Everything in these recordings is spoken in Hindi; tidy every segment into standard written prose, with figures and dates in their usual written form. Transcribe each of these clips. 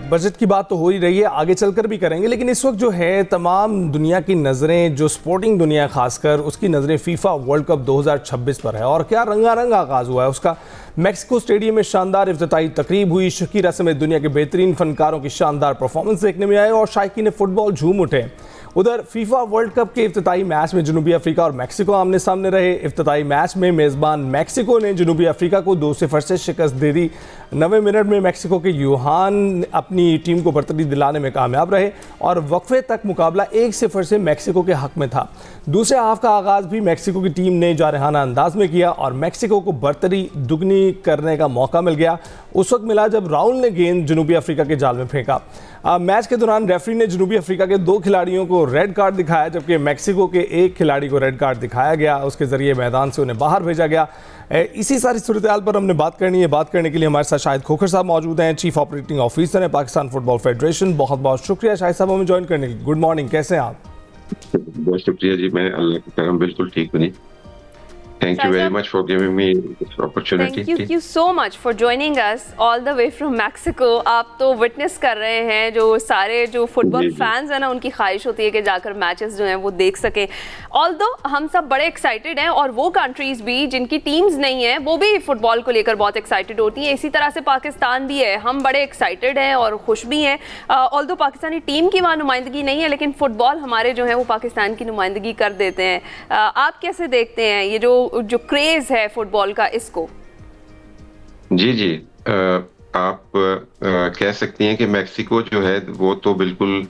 बजट की बात तो हो ही रही है, आगे चलकर भी करेंगे, लेकिन इस वक्त जो है तमाम दुनिया की नज़रें, जो स्पोर्टिंग दुनिया खासकर, उसकी नज़रें फीफा वर्ल्ड कप 2026 पर है। और क्या रंगारंग आगाज़ हुआ है उसका। मैक्सिको स्टेडियम में शानदार इफ्तिताई तकरीब हुई, शकीरा समेत दुनिया के बेहतरीन फनकारों की शानदार परफॉर्मेंस देखने में आए और शायकीन फुटबॉल झूम उठे। उधर फीफा वर्ल्ड कप के इफ्तिताई मैच में जनूबी अफ्रीका और मैक्सिको आमने सामने रहे। इफ्तिताई मैच में मेज़बान मैक्सिको ने जनूबी अफ्रीका को 2-0 से शिकस्त दे दी। 90 मिनट में मैक्सिको के यूहान अपनी टीम को बरतरी दिलाने में कामयाब रहे और वक्फे तक मुकाबला 1-0 से मैक्सिको के हक में था। दूसरे हाफ का आगाज़ भी मैक्सिको की टीम ने जारहाना अंदाज में किया और मैक्सिको को बरतरी दुगनी करने का मौका मिल गया। उस वक्त मिला जब राउल ने गेंद जनूबी अफ्रीका के जाल में फेंका। मैच के दौरान रेफरी ने जनूबी अफ्रीका के 2 खिलाड़ियों को रेड कार्ड दिखाया, जबकि मैक्सिको के 1 खिलाड़ी को रेड कार्ड दिखाया गया। उसके जरिए मैदान से उन्हें बाहर भेजा गया। इसी सारी सूरत हाल पर हमने बात करनी है। बात करने के लिए हमारे साथ शाहिद खोखर साहब मौजूद हैं, चीफ ऑपरेटिंग ऑफिसर हैं पाकिस्तान फुटबॉल फेडरेशन। बहुत बहुत शुक्रिया शाहिद साहब हमें ज्वाइन करने के लिए। गुड मॉर्निंग, कैसे हैं आप? बहुत शुक्रिया जी, मैं अल्लाह के करम बिल्कुल ठीक हूँ। Thank you very much for giving me this opportunity. Thank you so much for joining us all the way from Mexico. आप तो विटनेस कर रहे हैं, जो सारे जो फुटबॉल फैंस हैं ना, उनकी ख्वाहिश होती है कि जाकर मैचेस जो हैं वो देख सकें। ऑल्दो हम सब बड़े एक्साइटेड हैं और वो कंट्रीज़ भी जिनकी टीम्स नहीं हैं वो भी फुटबॉल को लेकर बहुत एक्साइटेड होती हैं। इसी तरह से पाकिस्तान भी है, हम बड़े एक्साइटेड हैं और खुश भी हैं। ऑल्दो पाकिस्तानी टीम की वहाँ नुमाइंदगी नहीं है, लेकिन फ़ुटबॉल हमारे जो है वो पाकिस्तान की नुमाइंदगी कर देते हैं। आप कैसे देखते हैं ये जो क्रेज है फुटबॉल का इसको? जी, आप कह सकती हैं कि मैक्सिको जो है वो तो बिल्कुल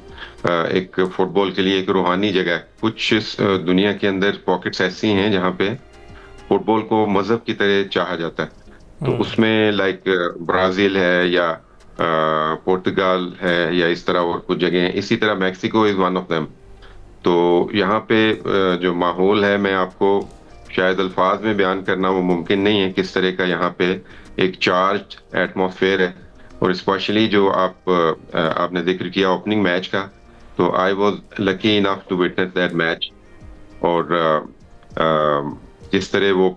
एक फुटबॉल के लिए एक रूहानी जगह है। कुछ दुनिया के अंदर पॉकेट्स ऐसी हैं जहाँ पे फुटबॉल को मजहब की तरह चाहा जाता है, तो उसमें लाइक ब्राजील है या पुर्तगाल है या इस तरह और कुछ जगह हैं। इसी तरह Mexico is one of them. तो यहाँ पे जो माहौल है, मैं आपको शायद अल्फाज में बयान करना वो मुमकिन नहीं है किस तरह का यहाँ पे एक चार्ज एटमॉस्फेयर है। और स्पेशली जो आपने जिक्र किया ओपनिंग मैच का, तो I was lucky enough to witness that match. और जिस तरह वो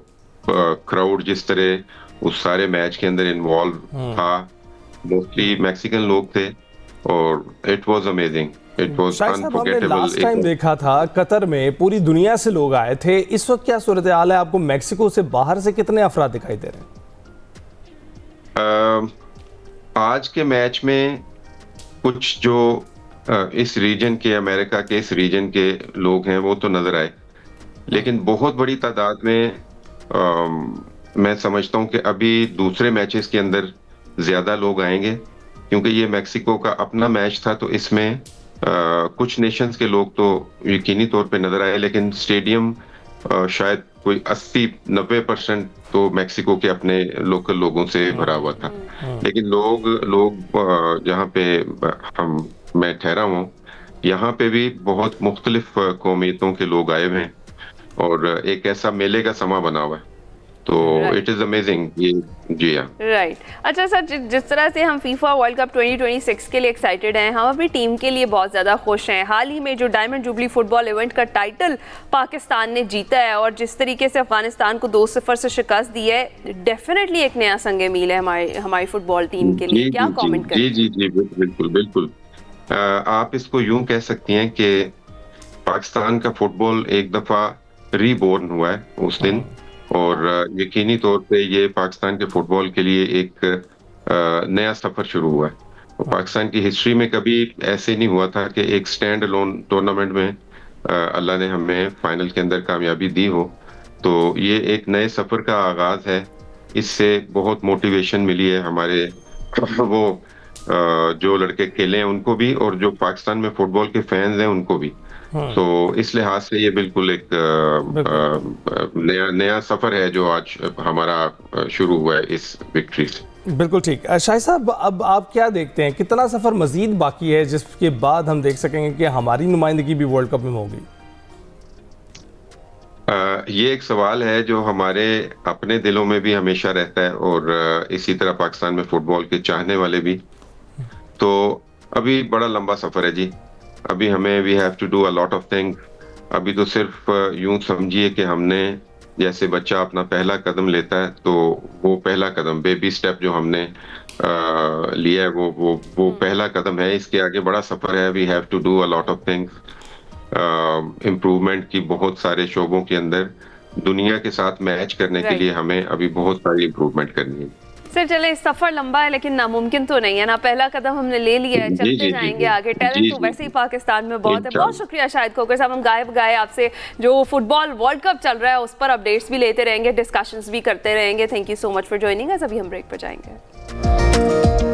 क्राउड जिस तरह उस सारे मैच के अंदर इन्वॉल्व था, मोस्टली मैक्सिकन लोग थे और इट वाज अमेजिंग। हमने लास्ट टाइम देखा था कतर में पूरी दुनिया से लोग आए थे। इस वक्त क्या सूरत हाल है? आपको मैक्सिको से बाहर से कितने अफराद दिखाई दे रहे हैं? आज के मैच में कुछ जो इस रीजन के, अमेरिका के इस रीजन के लोग हैं वो तो नजर आए, लेकिन बहुत बड़ी तादाद में मैं समझता हूं कि अभी दूसरे मैचेस के अंदर ज्यादा लोग आएंगे, क्योंकि ये मैक्सिको का अपना मैच था। तो इसमें कुछ नेशंस के लोग तो यकीनी तौर पे नजर आए, लेकिन स्टेडियम शायद कोई 80-90% तो मैक्सिको के अपने लोकल लोगों से भरा हुआ था। लेकिन लोग जहाँ पे मैं ठहरा हूँ, यहाँ पे भी बहुत मुख्तलिफ कौमियतों के लोग आए हुए हैं और एक ऐसा मेले का समा बना हुआ है। तो इट इज अमेजिंग ये। जी हाँ, राइट। अच्छा सर, जिस तरह से हम फीफा वर्ल्ड कप 2026 के लिए एक्साइटेड हैं, हम अपनी टीम के लिए बहुत ज़्यादा खुश हैं। हाल ही में जो डायमंड जुबली फुटबॉल इवेंट का टाइटल पाकिस्तान ने जीता है और जिस तरीके से अफगानिस्तान को 2-0 से शिकस्त दी है, डेफिनेटली एक नया संगे मील है हमारी फुटबॉल टीम के लिए। क्या कमेंट करें? जी, बिल्कुल। आप इसको यूं कह सकती हैं कि पाकिस्तान का फुटबॉल एक दफा रीबोर्न हुआ है उस दिन, और यकीनी तौर पे ये पाकिस्तान के फुटबॉल के लिए एक नया सफर शुरू हुआ है। और पाकिस्तान की हिस्ट्री में कभी ऐसे नहीं हुआ था कि एक स्टैंड अलोन टूर्नामेंट में अल्लाह ने हमें फाइनल के अंदर कामयाबी दी हो। तो ये एक नए सफर का आगाज है। इससे बहुत मोटिवेशन मिली है हमारे वो जो लड़के खेले हैं उनको भी, और जो पाकिस्तान में फुटबॉल के फैंस हैं उनको भी। तो इस लिहाज से ये बिल्कुल एक नया सफर है जो आज हमारा शुरू हुआ है इस विक्ट्री से। बिल्कुल ठीक। शाहिद साहब, अब आप क्या देखते हैं, कितना सफर मजीद बाकी है जिसके बाद हम देख सकेंगे कि हमारी नुमाइंदगी भी वर्ल्ड कप में होगी? ये एक सवाल है जो हमारे अपने दिलों में भी हमेशा रहता है, और इसी तरह पाकिस्तान में फुटबॉल के चाहने वाले भी। तो अभी बड़ा लंबा सफर है जी। अभी हमें we have to do a lot of things. अभी तो सिर्फ यूं समझिए कि हमने, जैसे बच्चा अपना पहला कदम लेता है, तो वो पहला कदम बेबी स्टेप जो हमने लिया है वो पहला कदम है। इसके आगे बड़ा सफर है। We have to do a lot of things. Improvement की बहुत सारे शोबों के अंदर दुनिया के साथ मैच करने के Right. लिए हमें अभी बहुत सारी इम्प्रूवमेंट करनी है। सर चले, सफर लंबा है लेकिन नामुमकिन तो नहीं है ना। पहला कदम हमने ले लिया है, जी, चलते जी, जाएंगे जी, आगे। टैलेंट जी, तो जी, वैसे ही पाकिस्तान में बहुत है। इंशाल्लाह। बहुत शुक्रिया शाहिद खोकर साहब, हम गायब गए आपसे। जो फुटबॉल वर्ल्ड कप चल रहा है उस पर अपडेट्स भी लेते रहेंगे, डिस्कशंस भी करते रहेंगे। Thank you so much for joining us. अभी हम ब्रेक पर जाएंगे।